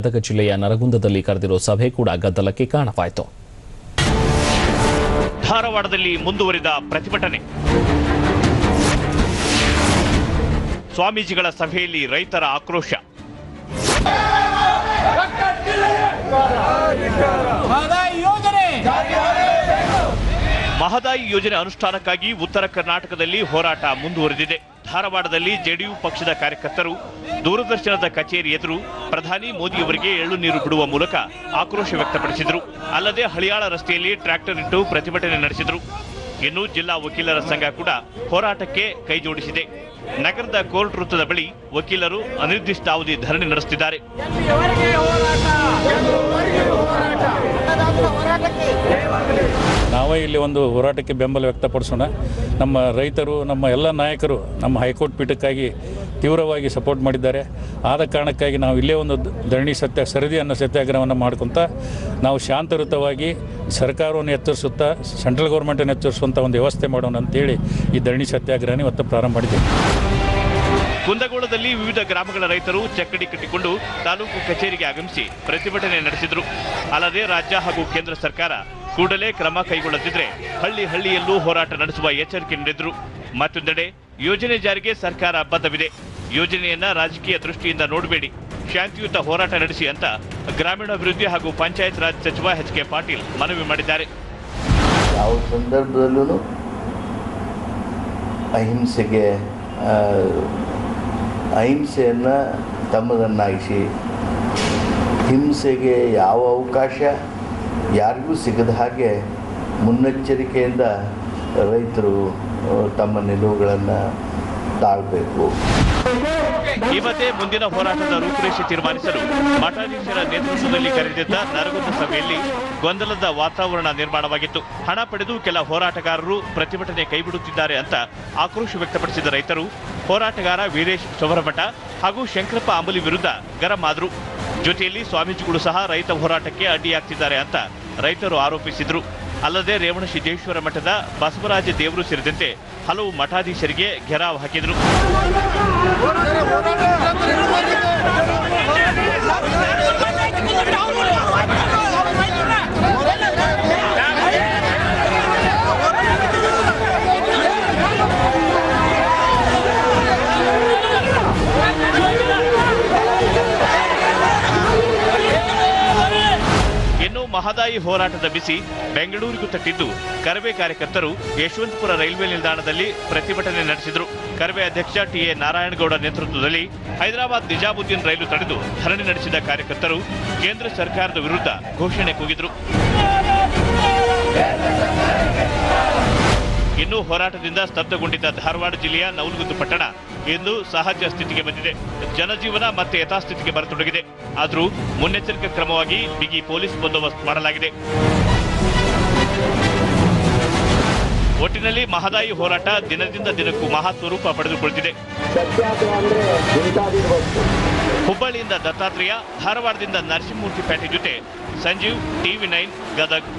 ಗದಗ ಜಿಲ್ಲೆಯ ನರಗುಂದದಲ್ಲಿ ಕರೆದಿರೋ ಸಭೆ ಕೂಡ ಗದ್ದಲಕ್ಕೆ ಕಾರಣವಾಯಿತು. ಧಾರವಾಡದಲ್ಲಿ ಮುಂದುವರಿದ ಪ್ರತಿಭಟನೆ. ಸ್ವಾಮೀಜಿಗಳ ಸಭೆಯಲ್ಲಿ ರೈತರ ಆಕ್ರೋಶ. ಮಹದಾಯಿ ಯೋಜನೆ ಅನುಷ್ಠಾನಕ್ಕಾಗಿ ಉತ್ತರ ಕರ್ನಾಟಕದಲ್ಲಿ ಹೋರಾಟ ಮುಂದುವರೆದಿದೆ. ಧಾರವಾಡದಲ್ಲಿ ಜೆಡಿಯು ಪಕ್ಷದ ಕಾರ್ಯಕರ್ತರು ದೂರದರ್ಶನದ ಕಚೇರಿ ಎದುರು ಪ್ರಧಾನಿ ಮೋದಿಯವರಿಗೆ ಎಳ್ಳು ನೀರು ಬಿಡುವ ಮೂಲಕ ಆಕ್ರೋಶ ವ್ಯಕ್ತಪಡಿಸಿದರು. ಅಲ್ಲದೆ ಹಳಿಯಾಳ ರಸ್ತೆಯಲ್ಲಿ ಟ್ರ್ಯಾಕ್ಟರ್ ಇಟ್ಟು ಪ್ರತಿಭಟನೆ ನಡೆಸಿದರು. ಇನ್ನು ಜಿಲ್ಲಾ ವಕೀಲರ ಸಂಘ ಕೂಡ ಹೋರಾಟಕ್ಕೆ ಕೈಜೋಡಿಸಿದೆ. ನಗರದ ಕೋರ್ಟ್ ವೃತ್ತದ ಬಳಿ ವಕೀಲರು ಅನಿರ್ದಿಷ್ಟಾವಧಿ ಧರಣಿ ನಡೆಸುತ್ತಿದ್ದಾರೆ. ನಾವೇ ಇಲ್ಲಿ ಒಂದು ಹೋರಾಟಕ್ಕೆ ಬೆಂಬಲ ವ್ಯಕ್ತಪಡಿಸೋಣ. ನಮ್ಮ ರೈತರು, ನಮ್ಮ ಎಲ್ಲ ನಾಯಕರು ನಮ್ಮ ಹೈಕೋರ್ಟ್ ಪೀಠಕ್ಕಾಗಿ ತೀವ್ರವಾಗಿ ಸಪೋರ್ಟ್ ಮಾಡಿದ್ದಾರೆ. ಆದ ಕಾರಣಕ್ಕಾಗಿ ನಾವು ಇಲ್ಲೇ ಒಂದು ಧರಣಿ ಸರದಿಯನ್ನು ಸತ್ಯಾಗ್ರಹವನ್ನು ಮಾಡ್ಕೊತ ನಾವು ಶಾಂತಯುತವಾಗಿ ಸರ್ಕಾರವನ್ನು ಎಚ್ಚರಿಸುತ್ತಾ ಸೆಂಟ್ರಲ್ ಗೌರ್ಮೆಂಟನ್ನು ಎಚ್ಚರಿಸುವಂಥ ಒಂದು ವ್ಯವಸ್ಥೆ ಮಾಡೋಣ ಅಂತೇಳಿ ಈ ಧರಣಿ ಸತ್ಯಾಗ್ರಹನ ಇವತ್ತು ಪ್ರಾರಂಭ ಮಾಡಿದ್ದೇವೆ. ಕುಂದಗೋಳದಲ್ಲಿ ವಿವಿಧ ಗ್ರಾಮಗಳ ರೈತರು ಚಕ್ಕಡಿ ಕಟ್ಟಿಕೊಂಡು ತಾಲೂಕು ಕಚೇರಿಗೆ ಆಗಮಿಸಿ ಪ್ರತಿಭಟನೆ ನಡೆಸಿದರು. ಅಲ್ಲದೆ ರಾಜ್ಯ ಹಾಗೂ ಕೇಂದ್ರ ಸರ್ಕಾರ ಕೂಡಲೇ ಕ್ರಮ ಕೈಗೊಳ್ಳದಿದ್ದರೆ ಹಳ್ಳಿಯಲ್ಲೂ ಹೋರಾಟ ನಡೆಸುವ ಎಚ್ಚರಿಕೆ ನೀಡಿದರು. ಮತ್ತೊಂದೆಡೆ ಯೋಜನೆ ಜಾರಿಗೆ ಸರ್ಕಾರ ಬದ್ಧವಿದೆ. ಯೋಜನೆಯನ್ನ ರಾಜಕೀಯ ದೃಷ್ಟಿಯಿಂದ ನೋಡಬೇಡಿ, ಶಾಂತಿಯುತ ಹೋರಾಟ ನಡೆಸಿ ಅಂತ ಗ್ರಾಮೀಣಾಭಿವೃದ್ಧಿ ಹಾಗೂ ಪಂಚಾಯತ್ ರಾಜ್ ಸಚಿವ ಎಚ್ ಕೆ ಪಾಟೀಲ್ ಮನವಿ ಮಾಡಿದ್ದಾರೆ. ಯಾವ ಸಂದರ್ಭದಲ್ಲೂ ಅಹಿಂಸೆಯನ್ನು ತಮ್ಮದನ್ನಾಗಿಸಿ ಹಿಂಸೆಗೆ ಯಾವ ಅವಕಾಶ ಯಾರಿಗೂ ಸಿಗದ ಹಾಗೆ ಮುನ್ನೆಚ್ಚರಿಕೆಯಿಂದ ರೈತರು ತಮ್ಮ ನಿಲುವುಗಳನ್ನು ತಾಳಬೇಕು. ಈ ಮಧ್ಯೆ ಮುಂದಿನ ಹೋರಾಟದ ರೂಪುರೇಷೆ ತೀರ್ಮಾನಿಸಲು ಮಠಾಧೀಶರ ನೇತೃತ್ವದಲ್ಲಿ ಕರೆದಿದ್ದ ನರಗುಂದ ಸಭೆಯಲ್ಲಿ ಗೊಂದಲದ ವಾತಾವರಣ ನಿರ್ಮಾಣವಾಗಿತ್ತು. ಹಣ ಪಡೆದು ಕೆಲ ಹೋರಾಟಗಾರರು ಪ್ರತಿಭಟನೆ ಕೈಬಿಡುತ್ತಿದ್ದಾರೆ ಅಂತ ಆಕ್ರೋಶ ವ್ಯಕ್ತಪಡಿಸಿದ ರೈತರು ಹೋರಾಟಗಾರ ವೀರೇಶ್ ಸೊಬರಮಠ ಹಾಗೂ ಶಂಕರಪ್ಪ ಅಂಬಲಿ ವಿರುದ್ಧ ಗರಂ ಆದರು. ಜೊತೆಯಲ್ಲಿ ಸ್ವಾಮೀಜಿಗಳು ಸಹ ರೈತ ಹೋರಾಟಕ್ಕೆ ಅಡ್ಡಿಯಾಗ್ತಿದ್ದಾರೆ ಅಂತ ರೈತರು ಆರೋಪಿಸಿದರು. ಅಲ್ಲದೆ ರೇವಣಸಿದ್ದೇಶ್ವರ ಮಠದ ಬಸವರಾಜ ದೇವರು ಸೇರಿದಂತೆ ಹಲವು ಮಠಾಧೀಶರಿಗೆ ಘೆರಾವ್ ಹಾಕಿದರು. ಮಹದಾಯಿ ಹೋರಾಟದ ಬಿಸಿ ಬೆಂಗಳೂರಿಗೂ ತಟ್ಟಿದ್ದು ಕರವೇ ಕಾರ್ಯಕರ್ತರು ಯಶವಂತಪುರ ರೈಲ್ವೆ ನಿಲ್ದಾಣದಲ್ಲಿ ಪ್ರತಿಭಟನೆ ನಡೆಸಿದರು. ಕರವೇ ಅಧ್ಯಕ್ಷ ಟಿ.ಎ. ನಾರಾಯಣಗೌಡ ನೇತೃತ್ವದಲ್ಲಿ ಹೈದರಾಬಾದ್ ನಿಜಾಮುದ್ದೀನ್ ರೈಲು ತಡೆದು ಧರಣಿ ನಡೆಸಿದ ಕಾರ್ಯಕರ್ತರು ಕೇಂದ್ರ ಸರ್ಕಾರದ ವಿರುದ್ಧ ಘೋಷಣೆ ಕೂಗಿದರು. ಇನ್ನು ಹೋರಾಟದಿಂದ ಸ್ತಬ್ಧಗೊಂಡಿದ್ದ ಧಾರವಾಡ ಜಿಲ್ಲೆಯ ನವಲಗುಂದ ಪಟ್ಟಣ ಇಂದು ಸಹಜ ಸ್ಥಿತಿಗೆ ಬಂದಿದೆ. ಜನಜೀವನ ಮತ್ತೆ ಯಥಾಸ್ಥಿತಿಗೆ ಬರತೊಡಗಿದೆ. ಆದರೂ ಮುನ್ನೆಚ್ಚರಿಕೆ ಕ್ರಮವಾಗಿ ಬಿಗಿ ಪೊಲೀಸ್ ಬಂದೋಬಸ್ತ್ ಮಾಡಲಾಗಿದೆ. ಒಟ್ಟಿನಲ್ಲಿ ಮಹದಾಯಿ ಹೋರಾಟ ದಿನದಿಂದ ದಿನಕ್ಕೂ ಮಹಾಸ್ವರೂಪ ಪಡೆದುಕೊಳ್ಳುತ್ತಿದೆ. ಹುಬ್ಬಳ್ಳಿಯಿಂದ ದತ್ತಾತ್ರೇಯ, ಧಾರವಾಡದಿಂದ ನರಸಿಂಹಮೂರ್ತಿ ಪೇಟೆ ಜೊತೆ ಸಂಜೀವ್, ಟಿವಿ9 ಗದಗ್.